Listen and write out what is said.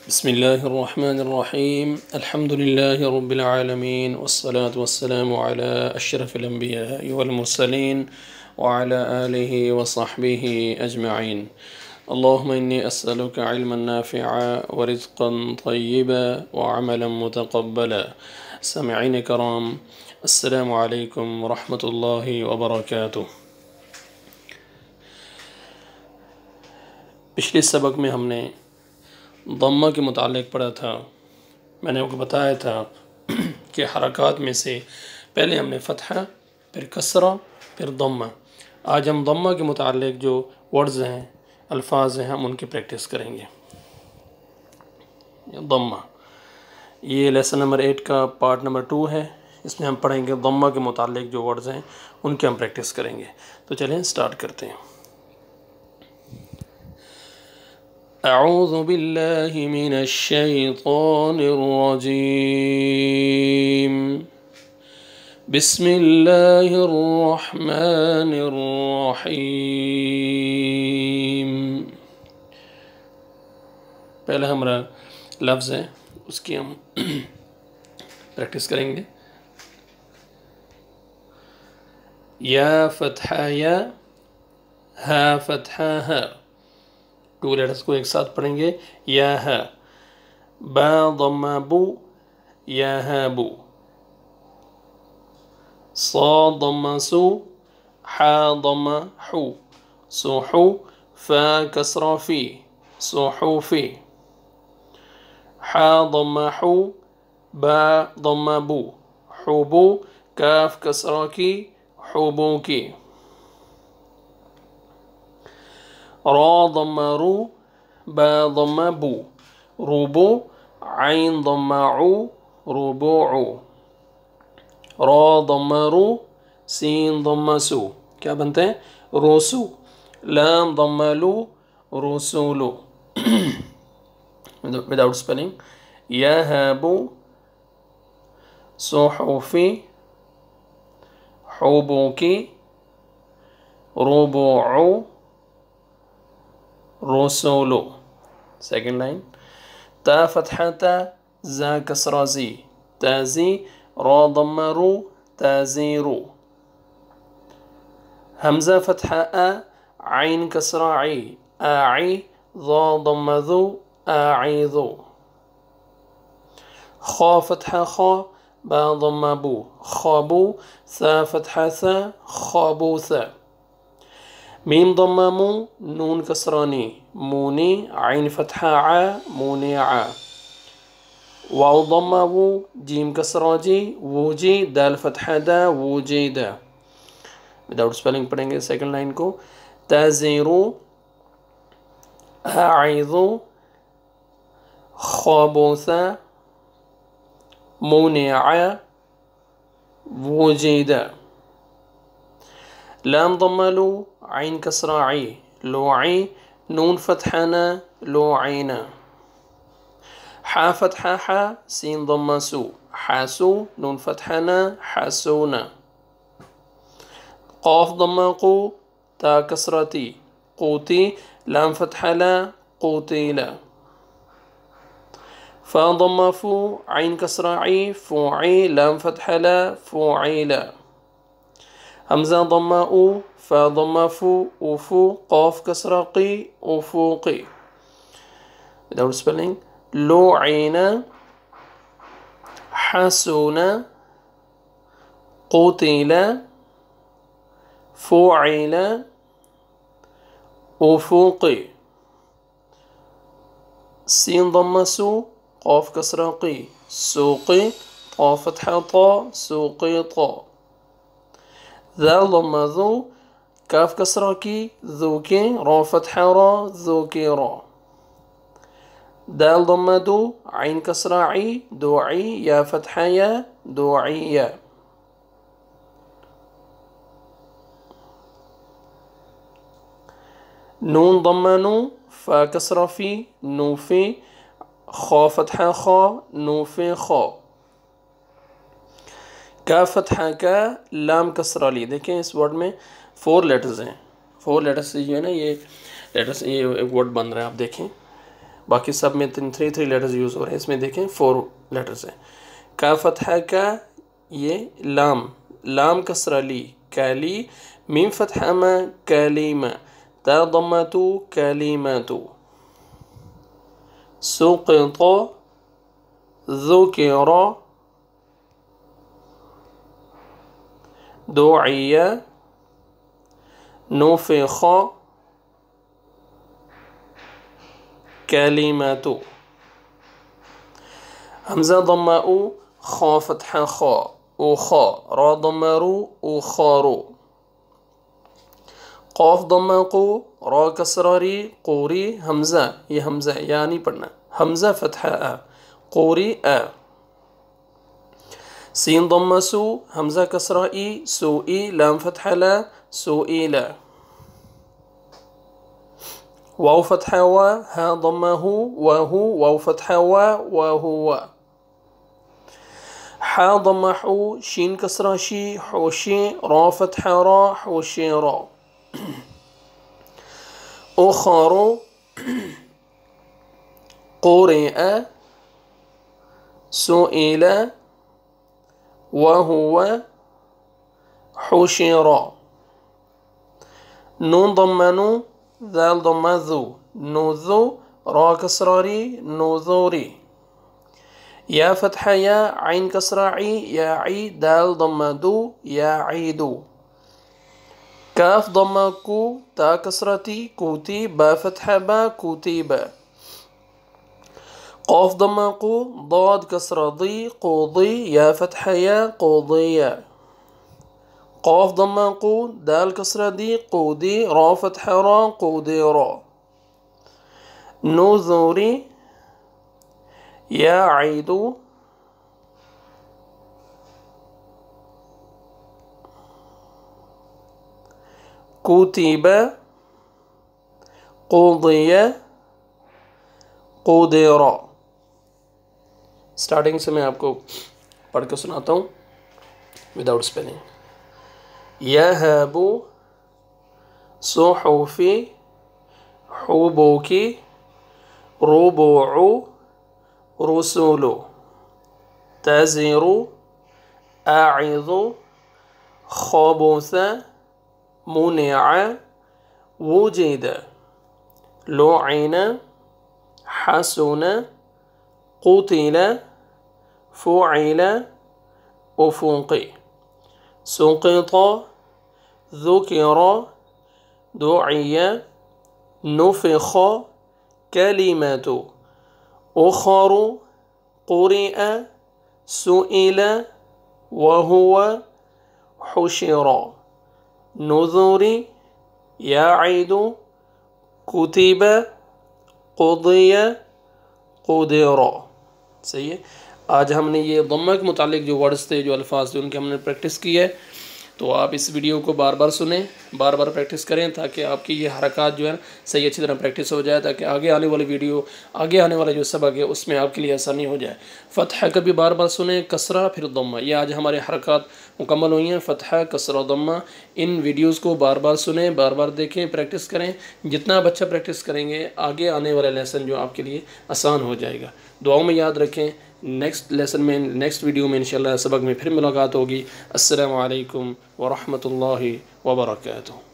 बिस्मिल्लाहिर्रहमानिर्रहीम अल्हम्दुलिल्लाहि रब्बिल आलमीन वस्सलातु वस्सलामु अला अशरफिल अंबिया'i वल मुरसलीन व अला आलिहि व सहबिहि अजमईन। अल्लाहुम्मा इन्नी अस्अलुका इल्मन नाफ़िअ व रिज़्क़न तय्यिबन व अमलन मुतक़ब्बला। सामिईन किराम, अस्सलामु अलैकुम व रहमतुल्लाहि व बरकातुहू। पिछले सबक में हमने दम्मा के मुतालिक पढ़ा था। मैंने आपको बताया था कि हरकात में से पहले हमने फ़तहा, फिर कसरा, फिर दम्मा। आज हम दम्मा के मुतालिक जो वर्ड्स हैं, अल्फाज हैं, हम उनकी प्रैक्टिस करेंगे। दम्मा, ये लेसन नंबर 8 का पार्ट नंबर 2 है। इसमें हम पढ़ेंगे दम्मा के मुतालिक जो वर्ड्स हैं उनकी हम प्रैक्टिस करेंगे। तो चलें स्टार्ट करते हैं। अऊज़ु बिल्लाहि मिनश शैतानिर रजीम। बिस्मिल्लाहिर रहमानिर रहीम। पहला हमारा लफ्ज़ है, उसकी हम प्रैक्टिस करेंगे। या फ़तहा या, हा फ़तहा हा। 2 लेटर्स को एक साथ पढ़ेंगे। या हा। बा दम्मा बू, या हा बू। सा दम्मा सू, हा दम्मा हू, सुहू। फा कसरा फी, सुहूफी। हा दम्मा हू, बा दम्मा बू, हुबू। काफ कसरा की, हुबू की। रा दम्मा रू, बा दम्मा बू, रूबू। आइन दम्मा ऊ, रूबूउ। रा दम्मा रू, सीन दम्मा सू, क्या बनते हैं? रोसू। लाम दम्मा लू, रोसूलू। Without spelling. यहबू, सुहूफी, हुबूकी, रूबूउ, रोसूलू। Second line. ता फ़तहा ता, जा कसरा जी, ताजी। रा दम्मा रू, ताजीरू। हमज़ा फ़तहा आ, आइन कसरा आई, आई। ज़ा दम्मा ज़ू, आईज़ू। खा फ़तहा खा, बा दम्मा बू, खाबू। सा फ़तहा सा, खाबूसा। मीम दम्मा मू, नून कसरानी, मूनी। आइन फ़तहा आ, मूनिआ। वाव दम्मा वू, जीम कसरा जी, वूजी। दाल फ़तहा दा, वूजीदा। विदाउट स्पेलिंग पढ़ेंगे सेकंड लाइन को। ताज़ीरू, आइज़ू, खाबूसा, मूनिआ, वूजीदा। लाम दम्मा लू, आइन कसरा आई, लुई। नून फ़तहा ना, लुईना। हा फ़तहा हा, सीन दम्मा सू, हासू। नून फ़तहा ना, हासूना। क़ाफ दम्मा क़ू, ता कसरती, क़ूती। लाम फ़तहा ला, क़ूतीला। फ़ा दम्मा फ़ू, आइन कसरा आई, फ़ूई। लाम फ़तहा ला, फ़ूईला। हमज़ा दम्मा ऊ, फ़ा दम्मा फ़ू, ऊफ़ू। क़ाफ कसरा क़ी, ऊफ़ूक़ी। Without spelling. लुईना, हसूना, क़ुतिला, फ़ुईला, ऊफ़ूक़ी। सीन दम्मा सू, क़ाफ कसरा क़ी, सूक़ी। ता फ़तहा ता, सूक़ीता। ज़ाल दम्मा ज़ू, काफ कसरा की, ज़ूकी। रा फ़तहा रा, ज़ूकीरा। दाल दम्मा दू, आइन कसरा आई, दुई। या फ़तहा या, दुईया। नून दम्मा नू, फ़ा कसरा फ़ी, नूफ़ी। खा फ़तहा खा, नूफ़ी खा। का फ़तहा का, लाम कसरा ली। देखें इस वर्ड में 4 लेटर्स हैं। 4 लेटर्स से जो है ना, ये लेटर्स, ये एक वर्ड बन रहा है। आप देखें बाकी सब में 3 लेटर्स यूज़ हो रहे हैं, इसमें देखें 4 लेटर्स हैं। का फतहा का, ये लाम, लाम कसरा ली, काली, मीम फतहा मा, कालीमा, ता दम्मतु, कालीमातु। सुक़ित, ज़ुकिर, दुइया, नुफ़िख़, कलिमातु। हमज़ा दम्मा उ, ख़ा फ़तहा ख़ा, उख़ा, रा दम्मा रु, उख़ारु। क़ाफ़ दम्मा क़ु, रा कसरा री, क़ुरी, हमज़ा, ये हमज़ा या नहीं पढ़ना, हमज़ा फ़तहा आ, क़ुरी आ। सीन दम्मा सु, हमज़ा कसरा ई, सुई, लाम फ़तहा ला, सुईला। वाव फ़तहा वा, हा दम्मा हु, वहु, वाव फ़तहा वा, वहुवा। हा दम्मा हु, शीन कसरा शी, हुशी, रा फ़तहा रा, हुशीरा। उख़ारु, क़ुरिअ, सुईला, वहुवा, हुशीरा। नून दम्मा नु, ज़ाल दम्मा ज़ु, नुज़ु, रा कसरा री, नुज़ुरी। या फ़तहा या, आइन कसरा ई, याई, दाल दम्मा दु, याईदु। काफ दम्मा कु, ता कसरा ती, कुती, बा फ़तहा बा, कुतीबा। क़ाफ़ दम्मा कु, दाद कसरा दी, क़ुदी, या फ़तहा या, क़ुदिया। क़ाफ़ दम्मा कु, दाल कसरा दी, क़ुदी, रा फ़तहा रा, क़ुदिरा। नुज़ुरी, याईदु, कुतीबा, क़ुदिया, क़ुदिरा। स्टार्टिंग से मैं आपको पढ़ के सुनाता हूँ विदाउट स्पेलिंग। यहबु, सुहुफ़ी, हुबुकी, रुबुउ, रुसुलु। तज़िरु, आइज़ु, ख़बुस, मुनिअ, वुजिद, लुइन, हसुन, क़ुतिल, फ़ुइल, उफ़ुक़ी। सुक़ित, ज़ुकिर, दुइया, नुफ़िख़, कलिमातु। उख़ारु, क़ुरिअ, सुईला, वहुवा, हुशिरा। नुज़ुरी, याईदु, कुतिबा, क़ुदिया, क़ुदिरा। सही है। आज हमने ये दम्मा के मुतालिक जो वर्ड्स थे, जो अल्फाज थे, उनकी हमने प्रैक्टिस की है। तो आप इस वीडियो को बार बार सुनें, बार बार प्रैक्टिस करें, ताकि आपकी ये हरकत जो है सही अच्छी तरह प्रैक्टिस हो जाए, ताकि आगे आने वाली वीडियो, आगे आने वाला जो सबक है उसमें आपके लिए आसानी हो जाए। फ़तह कभी बार बार सुने, कसरा फिर दम्मा। ये आज हमारे हरकत मुकम्मल हुई हैं, फ़तह, कसरा, दम्मा। इन वीडियोज़ को बार बार सुने, बार बार देखें, प्रैक्टिस करें। जितना आप अच्छा प्रैक्टिस करेंगे, आगे आने वाला लेसन जो आपके लिए आसान हो जाएगा। दुआओं में याद रखें। नेक्स्ट लेसन में, नेक्स्ट वीडियो में इंशाल्लाह सबक में फिर मुलाकात होगी। अस्सलामु अलैकुम व रहमतुल्लाहि व बरकातुहू।